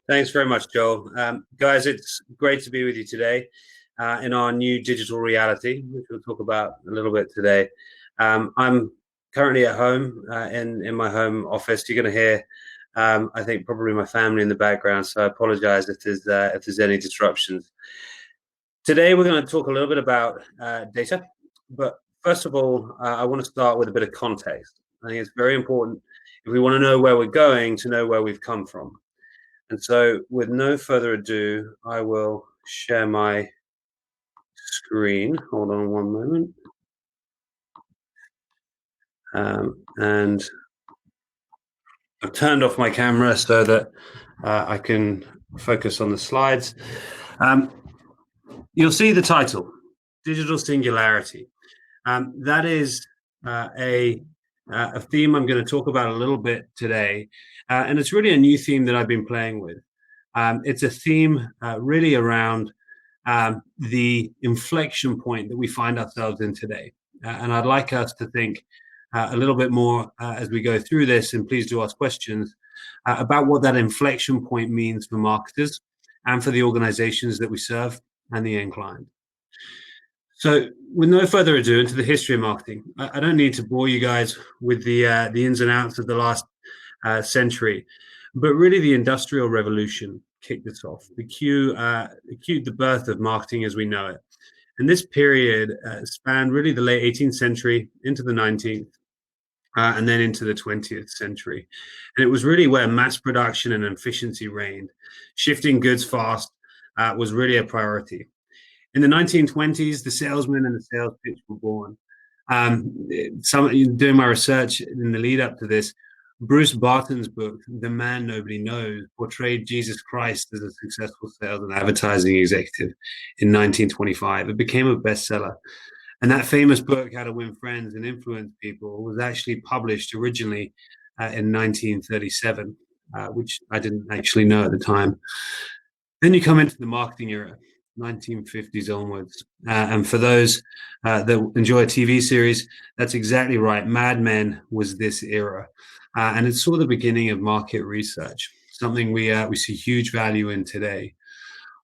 Thanks very much, Joel. Guys, it's great to be with you today in our new digital reality, which we'll talk about a little bit today. I'm currently at home in my home office. You're going to hear, I think, probably my family in the background, so I apologize if there's any disruptions. Today, we're going to talk a little bit about data, but first of all, I want to start with a bit of context. I think it's very important if we want to know where we're going to know where we've come from. And so with no further ado, I will share my screen. Hold on one moment. And I've turned off my camera so that I can focus on the slides. You'll see the title, Digital Singularity. That is a theme I'm going to talk about a little bit today. And it's really a new theme that I've been playing with. It's a theme really around the inflection point that we find ourselves in today. And I'd like us to think a little bit more as we go through this, and please do ask questions about what that inflection point means for marketers and for the organizations that we serve and the end client. So with no further ado, into the history of marketing. I don't need to bore you guys with the ins and outs of the last century, but really the Industrial Revolution kicked this off. The birth of marketing as we know it. And this period spanned really the late 18th century into the 19th, and then into the 20th century. And it was really where mass production and efficiency reigned. Shifting goods fast was really a priority. In the 1920s, the salesman and the sales pitch were born. Doing my research in the lead up to this, Bruce Barton's book, The Man Nobody Knows, portrayed Jesus Christ as a successful sales and advertising executive in 1925. It became a bestseller. And that famous book, How to Win Friends and Influence People, was actually published originally in 1937, which I didn't actually know at the time. Then you come into the marketing era, 1950s onwards. And for those that enjoy a TV series, that's exactly right. Mad Men was this era. And it saw the beginning of market research, something we see huge value in today.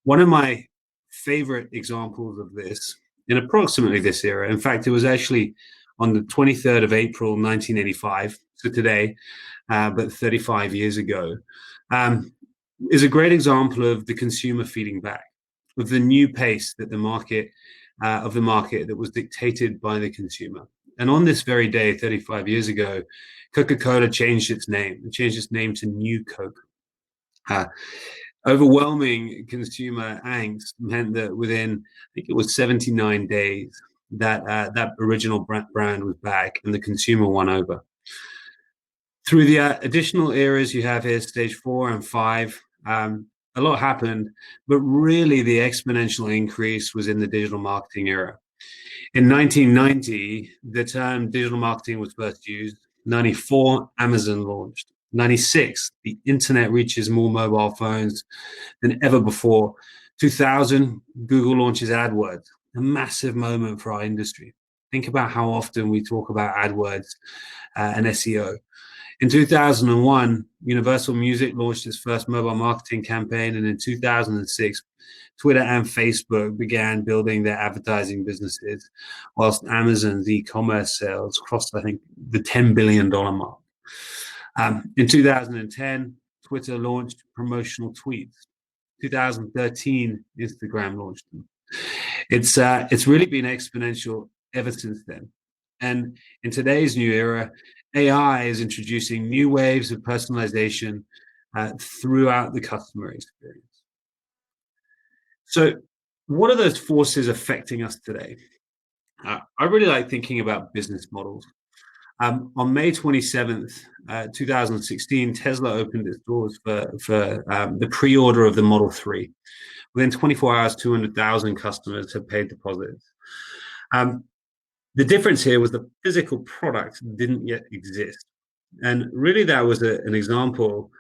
One of my favorite examples of this in approximately this era, in fact, it was actually on the 23rd of April, 1985, so today, but 35 years ago, is a great example of the consumer feeding back, of the new pace that the market that was dictated by the consumer. And on this very day, 35 years ago, Coca-Cola changed its name. It changed its name to New Coke. Overwhelming consumer angst meant that within, I think it was 79 days, that original brand was back and the consumer won over. Through the additional eras you have here, stage 4 and 5, a lot happened, but really the exponential increase was in the digital marketing era. In 1990, the term digital marketing was first used. 94, Amazon launched. 96, the internet reaches more mobile phones than ever before. 2000, Google launches AdWords, a massive moment for our industry. Think about how often we talk about AdWords and SEO. In 2001, Universal Music launched its first mobile marketing campaign, and in 2006, Twitter and Facebook began building their advertising businesses, whilst Amazon's e-commerce sales crossed, I think, the $10 billion mark. In 2010, Twitter launched promotional tweets. 2013, Instagram launched them. It's really been exponential ever since then. And in today's new era, AI is introducing new waves of personalization throughout the customer experience. So what are those forces affecting us today? I really like thinking about business models. On May 27th, 2016, Tesla opened its doors for the pre-order of the Model 3. Within 24 hours, 200,000 customers have paid deposits. The difference here was the physical product didn't yet exist. And really that was an example,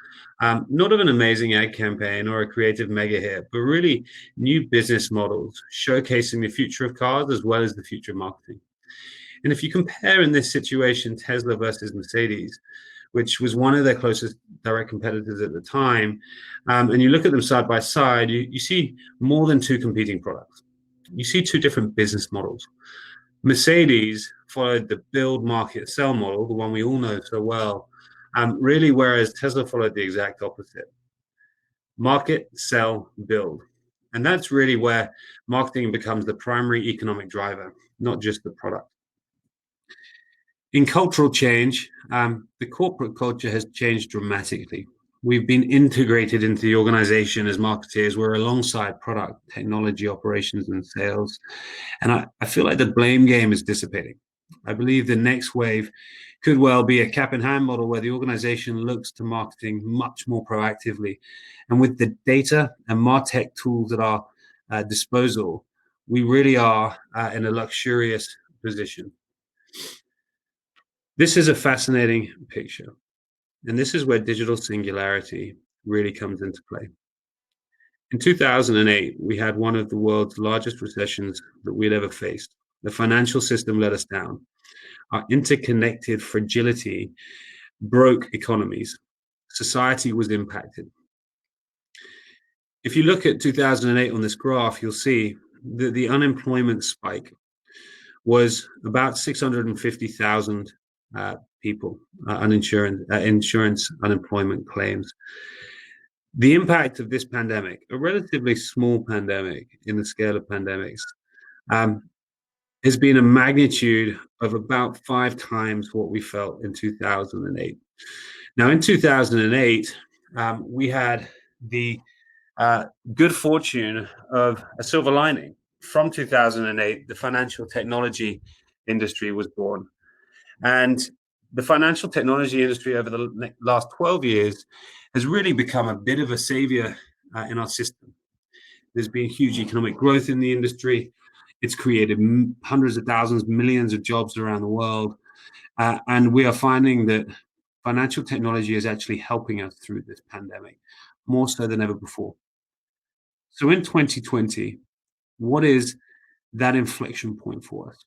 not of an amazing ad campaign or a creative mega hit, but really new business models showcasing the future of cars as well as the future of marketing. And if you compare in this situation Tesla versus Mercedes, which was one of their closest direct competitors at the time, and you look at them side by side, you see more than two competing products. You see two different business models. Mercedes followed the build, market, sell model, the one we all know so well, really, whereas Tesla followed the exact opposite. Market, sell, build. And that's really where marketing becomes the primary economic driver, not just the product. In cultural change, the corporate culture has changed dramatically. We've been integrated into the organization as marketeers. We're alongside product, technology, operations, and sales. And I feel like the blame game is dissipating. I believe the next wave could well be a cap in hand model where the organization looks to marketing much more proactively. And with the data and martech tools at our disposal, we really are in a luxurious position. This is a fascinating picture. And this is where digital singularity really comes into play. In 2008, we had one of the world's largest recessions that we'd ever faced. The financial system let us down. Our interconnected fragility broke economies. Society was impacted. If you look at 2008 on this graph, you'll see that the unemployment spike was about 650,000 people, insurance unemployment claims. The impact of this pandemic, a relatively small pandemic in the scale of pandemics, has been a magnitude of about 5 times what we felt in 2008. Now, in 2008, we had the good fortune of a silver lining. From 2008, the financial technology industry was born. And the financial technology industry over the last 12 years has really become a bit of a savior in our system. There's been huge economic growth in the industry. It's created hundreds of thousands, millions of jobs around the world. And we are finding that financial technology is actually helping us through this pandemic, more so than ever before. So in 2020, what is that inflection point for us?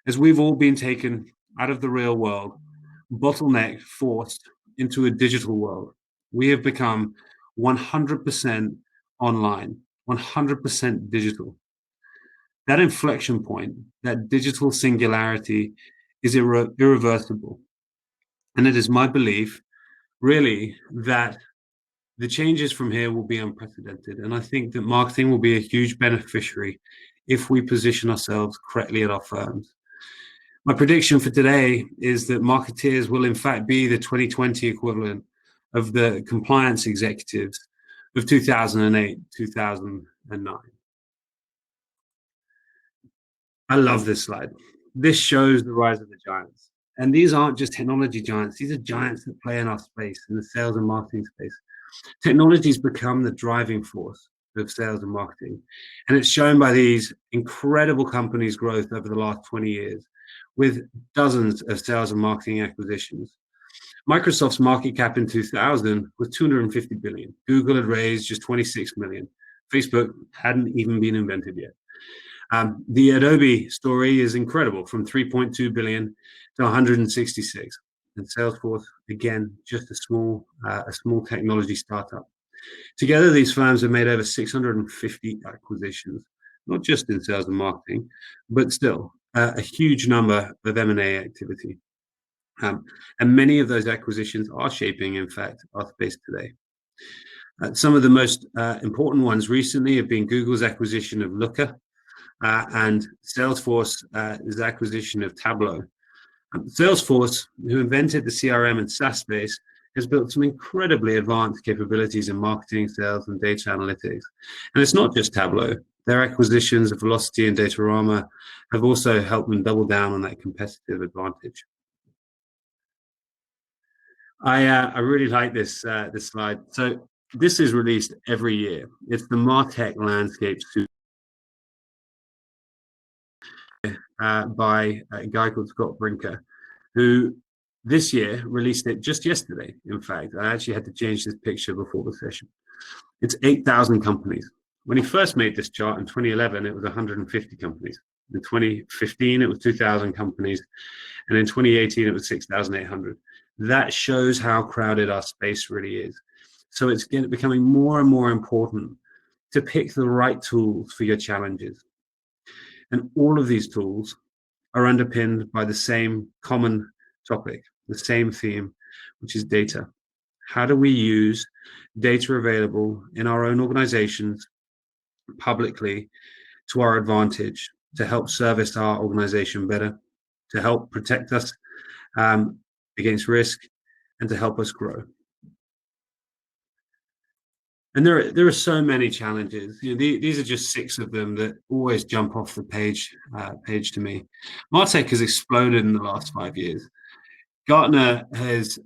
As we've all been taken out of the real world, bottlenecked, forced into a digital world, we have become 100% online, 100% digital. That inflection point, that digital singularity, is irreversible. And it is my belief, really, that the changes from here will be unprecedented. And I think that marketing will be a huge beneficiary if we position ourselves correctly at our firms. My prediction for today is that marketeers will, in fact, be the 2020 equivalent of the compliance executives of 2008, 2009. I love this slide. This shows the rise of the giants. And these aren't just technology giants. These are giants that play in our space, in the sales and marketing space. Technology's become the driving force of sales and marketing. And it's shown by these incredible companies' growth over the last 20 years, with dozens of sales and marketing acquisitions. Microsoft's market cap in 2000 was 250 billion. Google had raised just 26 million. Facebook hadn't even been invented yet. The Adobe story is incredible, from 3.2 billion to 166. And Salesforce, again, just a small technology startup. Together, these firms have made over 650 acquisitions, not just in sales and marketing, but still a huge number of M&A activity. And many of those acquisitions are shaping, in fact, our space today. Some of the most important ones recently have been Google's acquisition of Looker and Salesforce's acquisition of Tableau. Salesforce, who invented the CRM and SaaS space, has built some incredibly advanced capabilities in marketing, sales, and data analytics. And it's not just Tableau. Their acquisitions of Velocity and Datorama have also helped them double down on that competitive advantage. I really like this slide. So this is released every year. It's the martech landscape by a guy called Scott Brinker, who this year released it just yesterday. In fact, I actually had to change this picture before the session. It's 8,000 companies. When he first made this chart in 2011, it was 150 companies. In 2015, it was 2,000 companies. And in 2018, it was 6,800. That shows how crowded our space really is. So it's becoming more and more important to pick the right tools for your challenges. And all of these tools are underpinned by the same common topic, the same theme, which is data. How do we use data available in our own organizations publicly to our advantage to help service our organization better, to help protect us against risk, and to help us grow? And there are so many challenges. These are just 6 of them that always jump off the page to me. Martech has exploded in the last 5 years. Gartner has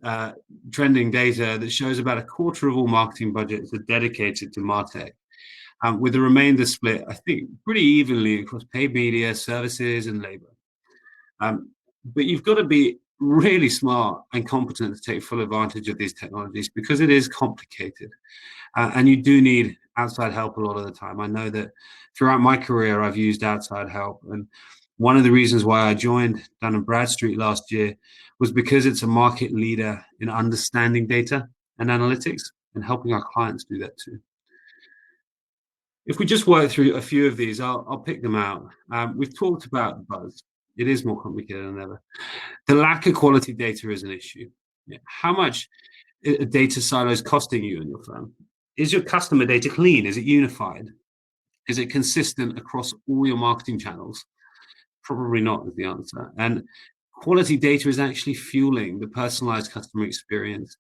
trending data that shows about a quarter of all marketing budgets are dedicated to martech, with the remainder split, I think, pretty evenly across paid media, services, and labor. But you've got to be really smart and competent to take full advantage of these technologies because it is complicated. And you do need outside help a lot of the time. I know that throughout my career, I've used outside help. And one of the reasons why I joined Dun & Bradstreet last year was because it's a market leader in understanding data and analytics and helping our clients do that too. If we just work through a few of these, I'll pick them out. We've talked about buzz. It is more complicated than ever. The lack of quality data is an issue. How much data silos costing you and your firm? Is your customer data clean? Is it unified? Is it consistent across all your marketing channels? Probably not is the answer. And quality data is actually fueling the personalized customer experience,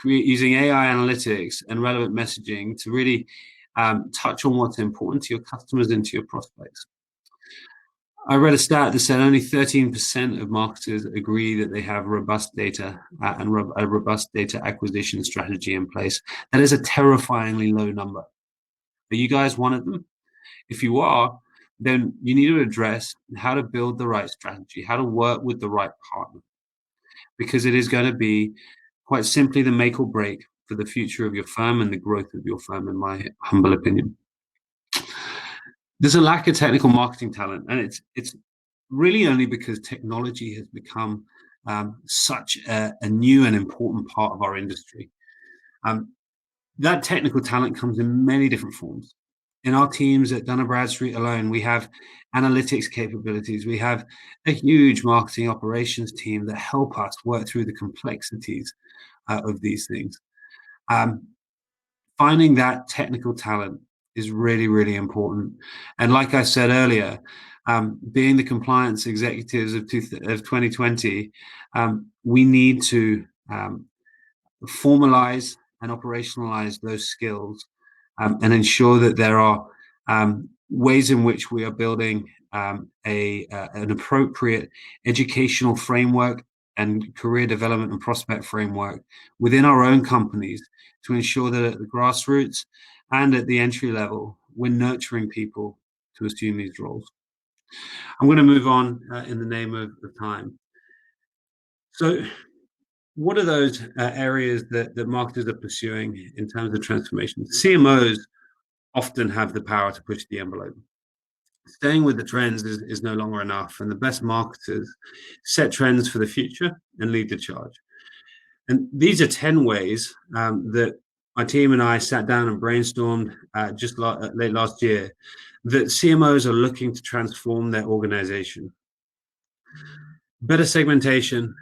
using AI analytics and relevant messaging to really touch on what's important to your customers and to your prospects. I read a stat that said only 13% of marketers agree that they have robust data and a robust data acquisition strategy in place. That is a terrifyingly low number. Are you guys one of them? If you are, then you need to address how to build the right strategy, how to work with the right partner, because it is going to be quite simply the make or break for the future of your firm and the growth of your firm, in my humble opinion. There's a lack of technical marketing talent, and it's really only because technology has become such a new and important part of our industry. That technical talent comes in many different forms. In our teams at Dun & Bradstreet alone, we have analytics capabilities. We have a huge marketing operations team that help us work through the complexities of these things. Finding that technical talent is really, really important. And like I said earlier, being the compliance executives of 2020, we need to formalize and operationalize those skills and ensure that there are ways in which we are building an appropriate educational framework and career development and prospect framework within our own companies to ensure that at the grassroots and at the entry level, we're nurturing people to assume these roles. I'm going to move on in the name of time. So what are those areas that marketers are pursuing in terms of transformation? CMOs often have the power to push the envelope. Staying with the trends is no longer enough, and the best marketers set trends for the future and lead the charge. And these are 10 ways that my team and I sat down and brainstormed just late last year that CMOs are looking to transform their organization. Better segmentation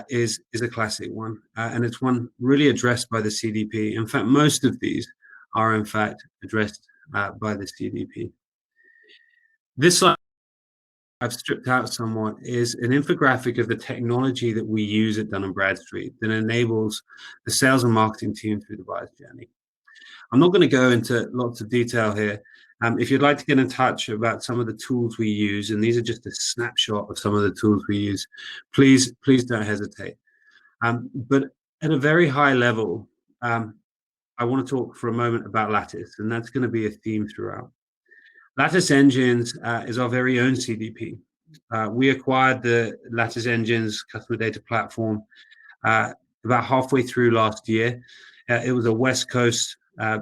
is a classic one, and it's one really addressed by the CDP. In fact, most of these are in fact addressed by the CDP. This slide I've stripped out somewhat is an infographic of the technology that we use at Dun & Bradstreet that enables the sales and marketing team through the buyer's journey. I'm not going to go into lots of detail here. If you'd like to get in touch about some of the tools we use, and these are just a snapshot of some of the tools we use, please don't hesitate. But at a very high level, I want to talk for a moment about Lattice, and that's going to be a theme throughout. Lattice Engines is our very own CDP. We acquired the Lattice Engines customer data platform about halfway through last year. It was a West Coast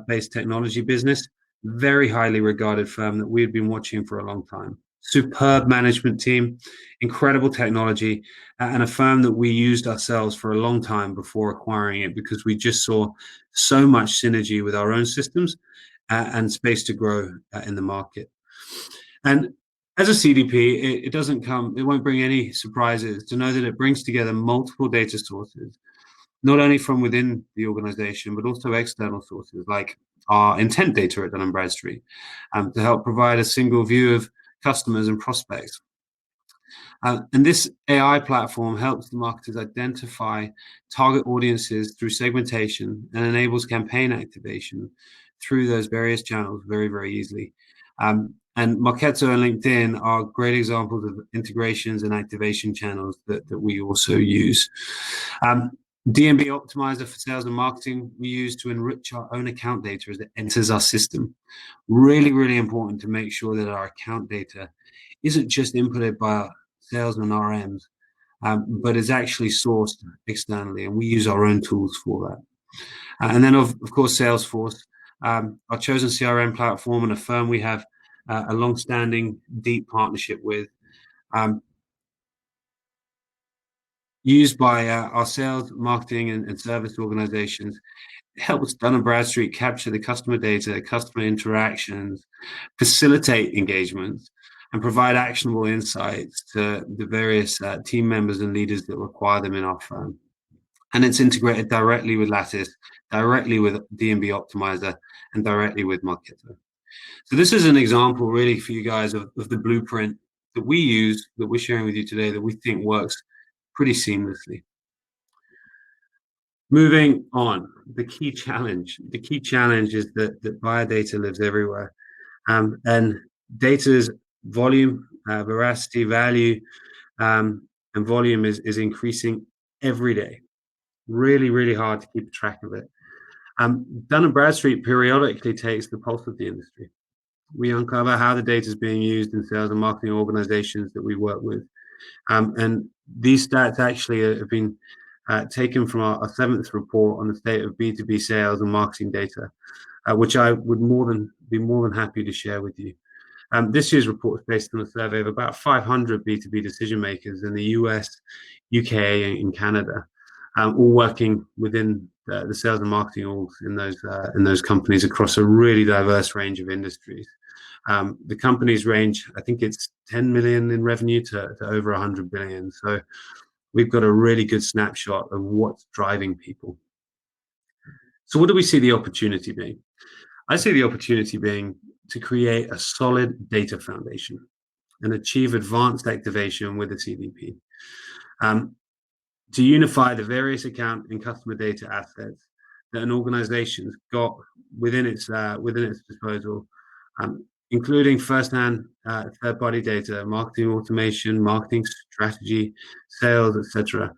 based technology business, very highly regarded firm that we had been watching for a long time. superb management team, incredible technology, and a firm that we used ourselves for a long time before acquiring it because we just saw so much synergy with our own systems and space to grow in the market. And as a CDP, it won't bring any surprises to know that it brings together multiple data sources, not only from within the organization, but also external sources like our intent data at Dun & Bradstreet, to help provide a single view of customers and prospects. And this AI platform helps the marketers identify target audiences through segmentation and enables campaign activation through those various channels very, very easily. And Marketo and LinkedIn are great examples of integrations and activation channels that we also use. D&B Optimizer for sales and marketing we use to enrich our own account data as it enters our system. Really, really important to make sure that our account data isn't just inputted by our sales and RMs, but is actually sourced externally, and we use our own tools for that. And then, of course, Salesforce, our chosen CRM platform and a firm we have a long-standing, deep partnership with, used by our sales, marketing, and service organizations. It helps Dun & Bradstreet capture the customer data, customer interactions, facilitate engagements, and provide actionable insights to the various team members and leaders that require them in our firm. And it's integrated directly with Lattice, directly with D&B Optimizer, and directly with Marketo. So this is an example really for you guys of the blueprint that we use, that we're sharing with you today, that we think works pretty seamlessly. Moving on, the key challenge is that buyer data lives everywhere. And data's volume, veracity, value, and volume is increasing every day. Really, really hard to keep track of it. Dun & Bradstreet periodically takes the pulse of the industry. We uncover how the data is being used in sales and marketing organizations that we work with. And these stats actually have been taken from our seventh report on the state of B2B sales and marketing data, which I would be more than happy to share with you. This year's report is based on a survey of about 500 B2B decision makers in the US, UK, and Canada, all working within the sales and marketing orgs in those companies across a really diverse range of industries. The companies range, I think it's 10 million in revenue to over 100 billion. So we've got a really good snapshot of what's driving people. So what do we see the opportunity being? I see the opportunity being to create a solid data foundation and achieve advanced activation with a CDP. To unify the various account and customer data assets that an organization's got within its disposal, including first-hand, third-party data, marketing automation, marketing strategy, sales, etc.,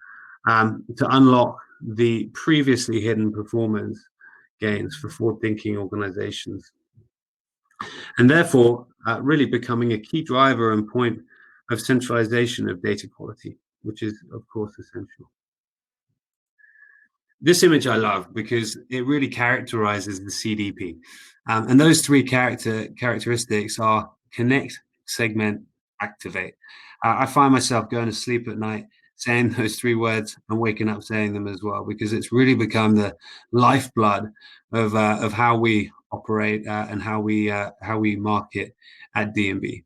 to unlock the previously hidden performance gains for forward-thinking organizations, and therefore really becoming a key driver and point of centralization of data quality, which is, of course, essential. This image I love because it really characterizes the CDP. And those three characteristics are connect, segment, activate. I find myself going to sleep at night saying those three words and waking up saying them as well, because it's really become the lifeblood of how we operate and how we market at D&B.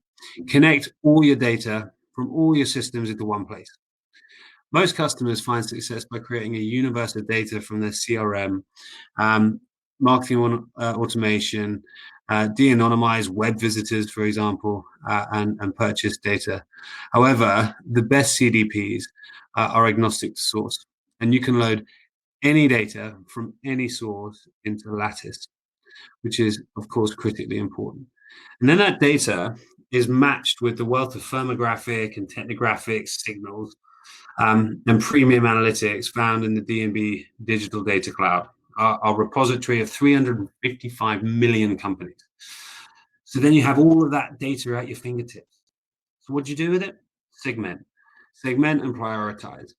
Connect all your data from all your systems into one place. Most customers find success by creating a universe of data from their CRM, marketing automation, de-anonymize web visitors, for example, and purchase data. However, the best CDPs are agnostic to source, and you can load any data from any source into Lattice, which is, of course, critically important. And then that data is matched with the wealth of firmographic and technographic signals and premium analytics found in the D&B Digital Data Cloud, our repository of 355 million companies. So then you have all of that data at your fingertips. So what do you do with it? Segment and prioritize.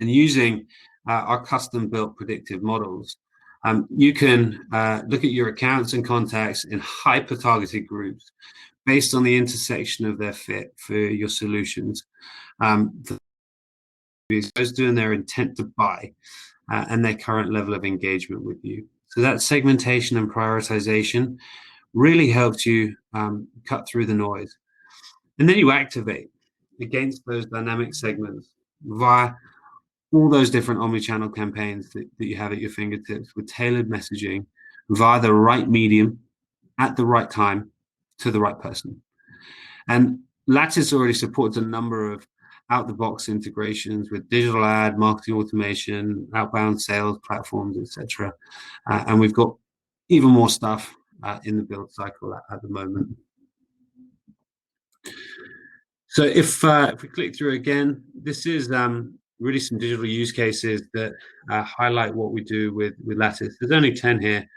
And using our custom-built predictive models, You can look at your accounts and contacts in hyper-targeted groups based on the intersection of their fit for your solutions. Those doing their intent to buy and their current level of engagement with you. So that segmentation and prioritization really helps you cut through the noise. And then you activate against those dynamic segments via all those different omni-channel campaigns that you have at your fingertips with tailored messaging via the right medium at the right time to the right person. And Lattice already supports a number of out-the-box integrations with digital ad, marketing automation, outbound sales platforms, etc. And we've got even more stuff in the build cycle at the moment. So if we click through again, this is really some digital use cases that highlight what we do with Lattice. There's only 10 here,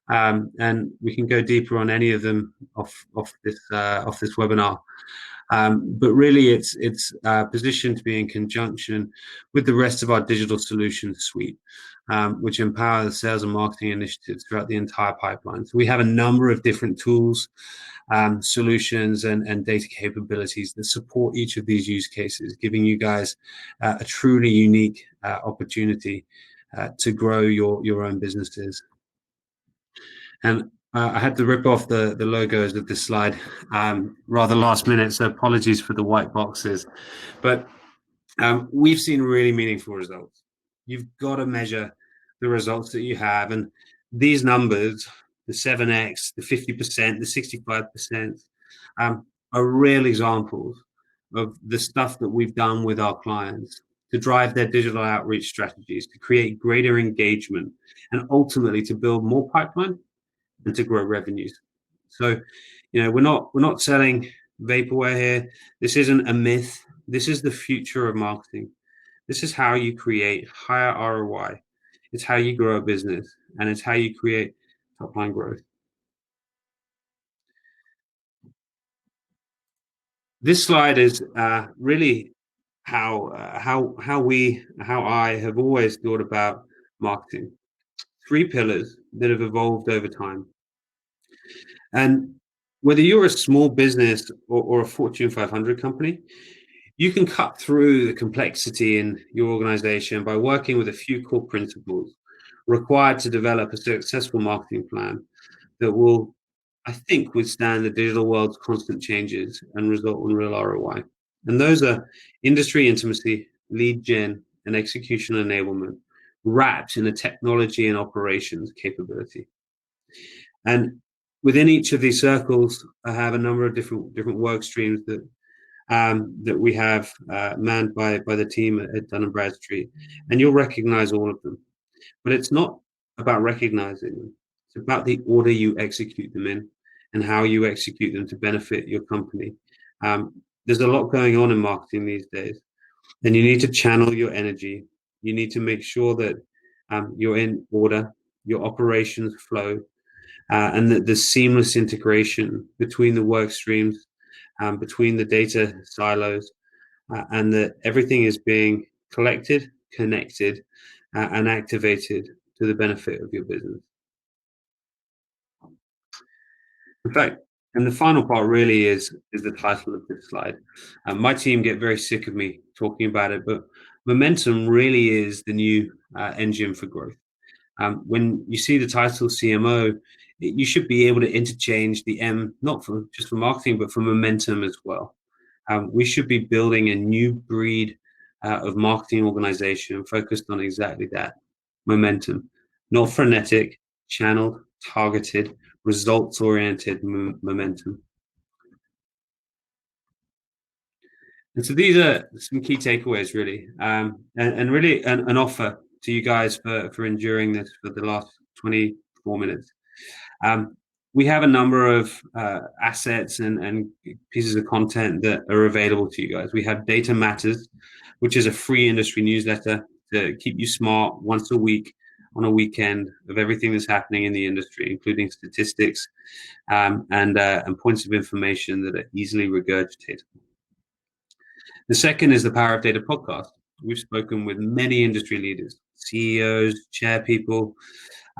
and we can go deeper on any of them off this webinar. But really, it's positioned to be in conjunction with the rest of our digital solutions suite, which empower the sales and marketing initiatives throughout the entire pipeline. So we have a number of different tools, solutions, and data capabilities that support each of these use cases, giving you guys a truly unique opportunity to grow your own businesses. And I had to rip off the logos of this slide rather last minute, so apologies for the white boxes. But we've seen really meaningful results. You've got to measure the results that you have. And these numbers, the 7x, the 50%, the 65%, are real examples of the stuff that we've done with our clients to drive their digital outreach strategies, to create greater engagement, and ultimately to build more pipeline and to grow revenues. So, we're not selling vaporware here. This isn't a myth. This is the future of marketing. This is how you create higher ROI. It's how you grow a business, and it's how you create top line growth. This slide is really how I have always thought about marketing. 3 pillars that have evolved over time. And whether you're a small business or a Fortune 500 company, you can cut through the complexity in your organization by working with a few core principles required to develop a successful marketing plan that will, I think, withstand the digital world's constant changes and result in real ROI. And those are industry intimacy, lead gen, and execution enablement, wrapped in a technology and operations capability. And within each of these circles, I have a number of different work streams that we have manned by the team at Dun & Bradstreet, and you'll recognize all of them. But it's not about recognizing them. It's about the order you execute them in and how you execute them to benefit your company. There's a lot going on in marketing these days, and you need to channel your energy. You need to make sure that you're in order, your operations flow, and that there's seamless integration between the work streams, between the data silos, and that everything is being collected, connected, and activated to the benefit of your business. In fact, and the final part really is the title of this slide. My team get very sick of me talking about it, but momentum really is the new engine for growth. When you see the title CMO, you should be able to interchange the M, not just for marketing, but for momentum as well. We should be building a new breed of marketing organization focused on exactly that, momentum, not frenetic, channeled, targeted, results-oriented momentum. And so these are some key takeaways, really, and really an offer to you guys for enduring this for the last 24 minutes. We have a number of assets and pieces of content that are available to you guys. We have Data Matters, which is a free industry newsletter to keep you smart once a week on a weekend of everything that's happening in the industry, including statistics and points of information that are easily regurgitatable. The second is the Power of Data podcast. We've spoken with many industry leaders, CEOs, chair people,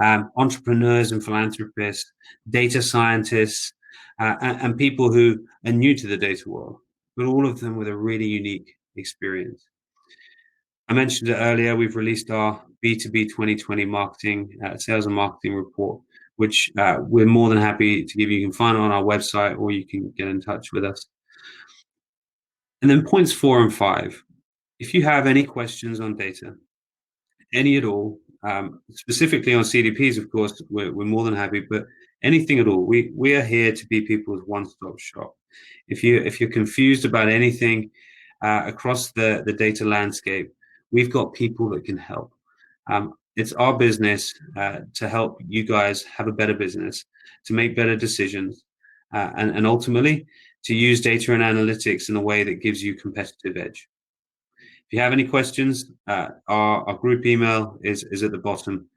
entrepreneurs and philanthropists, data scientists, and people who are new to the data world, but all of them with a really unique experience. I mentioned it earlier, we've released our B2B 2020 marketing, sales and marketing report, which we're more than happy to give you. You can find it on our website, or you can get in touch with us. And then points 4 and 5. If you have any questions on data, any at all, specifically on CDPs, of course, we're more than happy, but anything at all, we are here to be people's one-stop shop. If you're confused about anything across the data landscape, we've got people that can help. It's our business to help you guys have a better business, to make better decisions, and ultimately to use data and analytics in a way that gives you competitive edge. If you have any questions, our group email is at the bottom,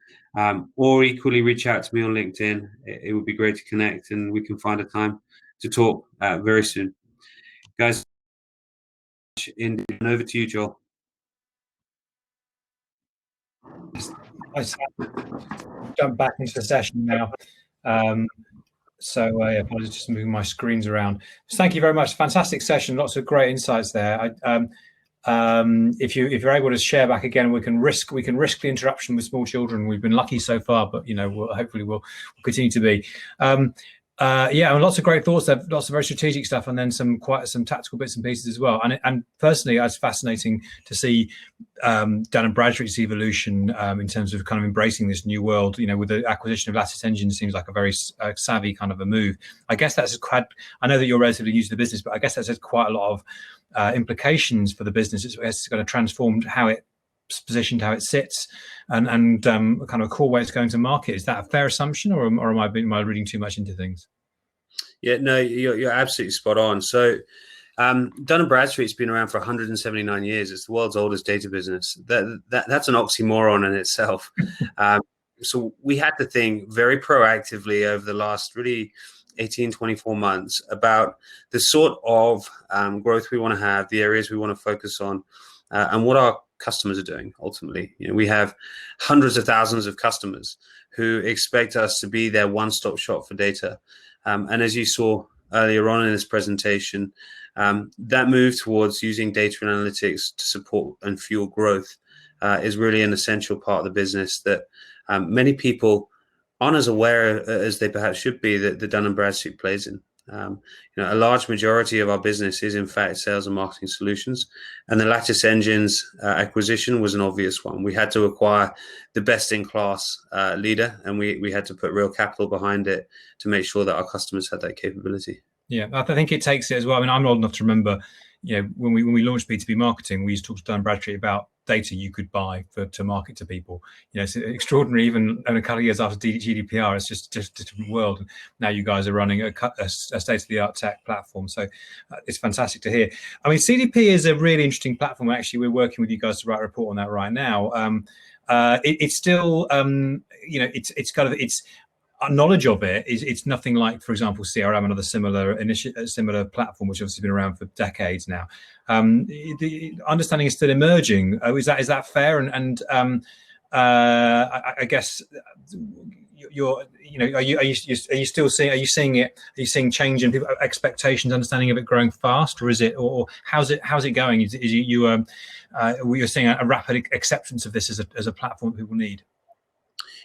or equally reach out to me on LinkedIn. It would be great to connect, and we can find a time to talk very soon. Guys, and over to you, Joel. I jump back into the session now. So I was just moving my screens around. So thank you very much. Fantastic session. Lots of great insights there. If you're able to share back again, we can risk the interruption with small children. We've been lucky so far, but hopefully we'll continue to be. Yeah, and lots of great thoughts there, lots of very strategic stuff, and then some tactical bits and pieces as well. And personally, it's fascinating to see Dun & Bradstreet's evolution in terms of kind of embracing this new world. With the acquisition of Lattice Engine, seems like a very savvy kind of a move. I guess that's quite. I know that you're relatively new to the business, but I guess that's quite a lot of implications for the business. It's going to transform how it's positioned, how it sits, and kind of a cool way it's going to market. Is that a fair assumption, or am I reading too much into things? Yeah, no, you're absolutely spot on. So Dun & Bradstreet's been around for 179 years. It's the world's oldest data business. That's an oxymoron in itself. So we had to think very proactively over the last really 18, 24 months about the sort of growth we want to have, the areas we want to focus on, and what our customers are doing ultimately. We have hundreds of thousands of customers who expect us to be their one-stop shop for data. And as you saw earlier on in this presentation, that move towards using data and analytics to support and fuel growth is really an essential part of the business that many people aren't as aware as they perhaps should be that the Dun & Bradstreet plays in. A large majority of our business is in fact sales and marketing solutions, and the Lattice Engines acquisition was an obvious one. We had to acquire the best-in-class leader, and we had to put real capital behind it to make sure that our customers had that capability. Yeah, I think it takes it as well. I mean, I'm old enough to remember, when we launched B2B marketing, we used to talk to Dun & Bradstreet about data you could buy to market to people. It's extraordinary. Even a couple of years after GDPR, it's just a different world. And now you guys are running a state-of-the-art tech platform, so it's fantastic to hear. I mean, CDP is a really interesting platform. Actually, we're working with you guys to write a report on that right now. It's still, it's our knowledge of it's nothing like, for example, CRM, another similar platform, which obviously been around for decades now. The understanding is still emerging. Is that fair? And I guess are you still seeing? Are you seeing it? Are you seeing change in people expectations, understanding of it growing fast, or is it, or how's it going? You're seeing a rapid acceptance of this as a platform that people need?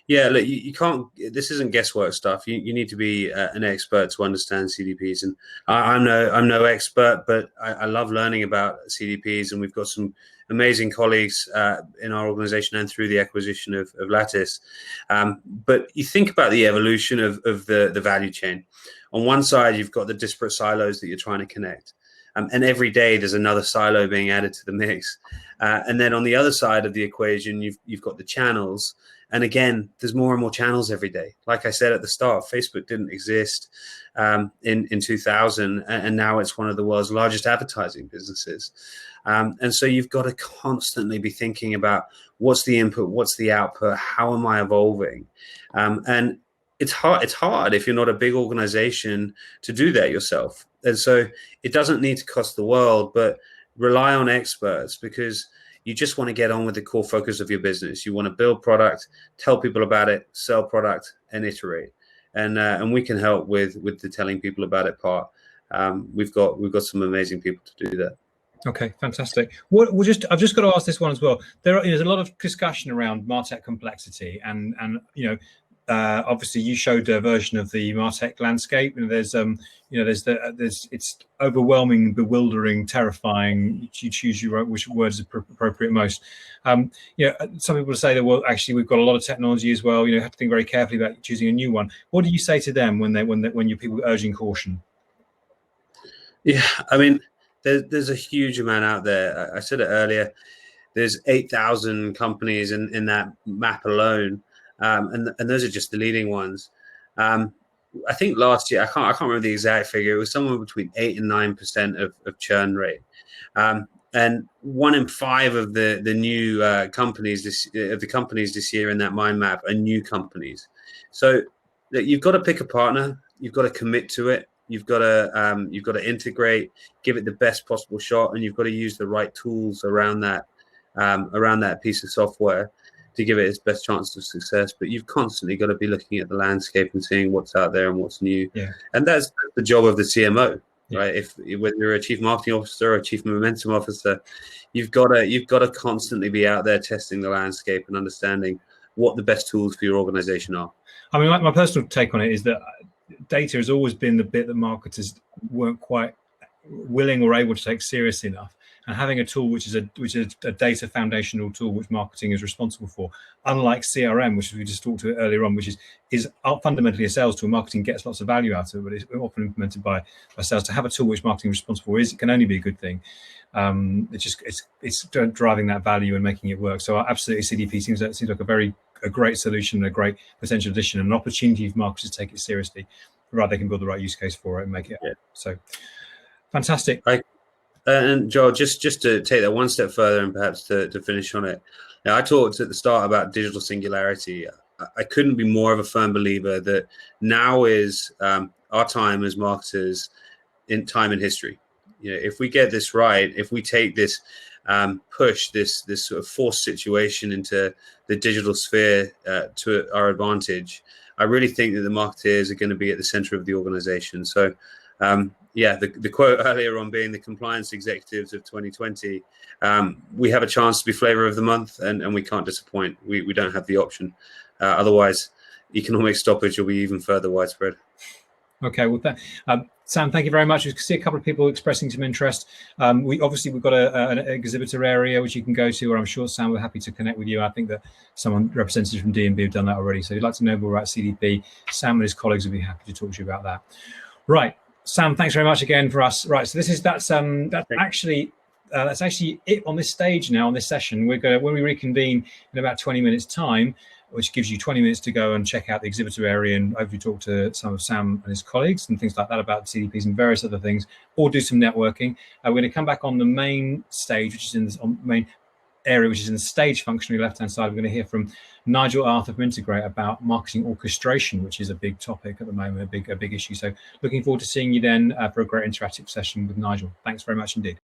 Yeah, look, you can't. This isn't guesswork stuff. You need to be an expert to understand CDPs, and I'm no expert, but I love learning about CDPs, and we've got some amazing colleagues in our organization and through the acquisition of Lattice. But you think about the evolution of the value chain. On one side, you've got the disparate silos that you're trying to connect. And every day there's another silo being added to the mix. And then on the other side of the equation, you've got the channels. And again, there's more and more channels every day. Like I said at the start, Facebook didn't exist in 2000, and now it's one of the world's largest advertising businesses. And so you've got to constantly be thinking about what's the input, what's the output, how am I evolving? And it's hard if you're not a big organization to do that yourself. And so it doesn't need to cost the world, but rely on experts, because You just want to get on with the core focus of your business. You want to build product, tell people about it, sell product, and iterate. And we can help with the telling people about it part. We've got some amazing people to do that. Okay, fantastic. I've just got to ask this one as well. There's a lot of discussion around martech complexity, and obviously you showed a version of the martech landscape, and there's it's overwhelming, bewildering, terrifying. You choose which word is appropriate most. Some people say that, well, actually we've got a lot of technology as well. You have to think very carefully about choosing a new one. What do you say to them when you're people urging caution? Yeah, I mean, there's a huge amount out there. I said it earlier. There's 8,000 companies in that map alone, and those are just the leading ones. I think last year, I can't remember the exact figure. It was somewhere between 8 and 9% of churn rate, and 1 in 5 of the new companies this year in that mind map are new companies. So you've got to pick a partner. You've got to commit to it. You've got to integrate, give it the best possible shot, and you've got to use the right tools around that piece of software to give it its best chance of success. But you've constantly got to be looking at the landscape and seeing what's out there and what's new. Yeah. And that's the job of the CMO, right? Whether you're a chief marketing officer or a chief momentum officer, you've got to constantly be out there testing the landscape and understanding what the best tools for your organization are. I mean, my personal take on it is that data has always been the bit that marketers weren't quite willing or able to take seriously enough. And having a tool which is a data foundational tool which marketing is responsible for, unlike CRM, which we just talked to earlier on, which is fundamentally a sales tool. Marketing gets lots of value out of it, but it's often implemented by sales. To have a tool which marketing is responsible for it can only be a good thing. It's driving that value and making it work. So absolutely, CDP seems like a great solution, a great potential addition, and an opportunity for marketers to take it seriously, rather they can build the right use case for it and make it. Yeah. So fantastic. And Joel, just to take that one step further and perhaps to finish on it, now, I talked at the start about digital singularity. I couldn't be more of a firm believer that now is our time as marketers in time in history. If we get this right, if we take this push, this sort of forced situation into the digital sphere to our advantage, I really think that the marketeers are going to be at the center of the organization. So, the quote earlier on being the compliance executives of 2020, we have a chance to be flavor of the month, and we can't disappoint. We don't have the option. Otherwise, economic stoppage will be even further widespread. Okay, well, Sam, thank you very much. We can see a couple of people expressing some interest. We've got an exhibitor area which you can go to, where I'm sure Sam will be happy to connect with you. I think that someone representative from D&B have done that already. So if you'd like to know more about CDP, Sam and his colleagues will be happy to talk to you about that. Right, Sam, thanks very much again for us. Right, so that's actually it on this stage now, on this session. When we reconvene in about 20 minutes time, which gives you 20 minutes to go and check out the exhibitor area and hopefully talk to some of Sam and his colleagues and things like that about CDPs and various other things, or do some networking. We're going to come back on the main stage, which is in the main area, which is in the stage function on the left-hand side. We're going to hear from Nigel Arthur from Integrate about marketing orchestration, which is a big topic at the moment, a big issue. So looking forward to seeing you then for a great interactive session with Nigel. Thanks very much indeed.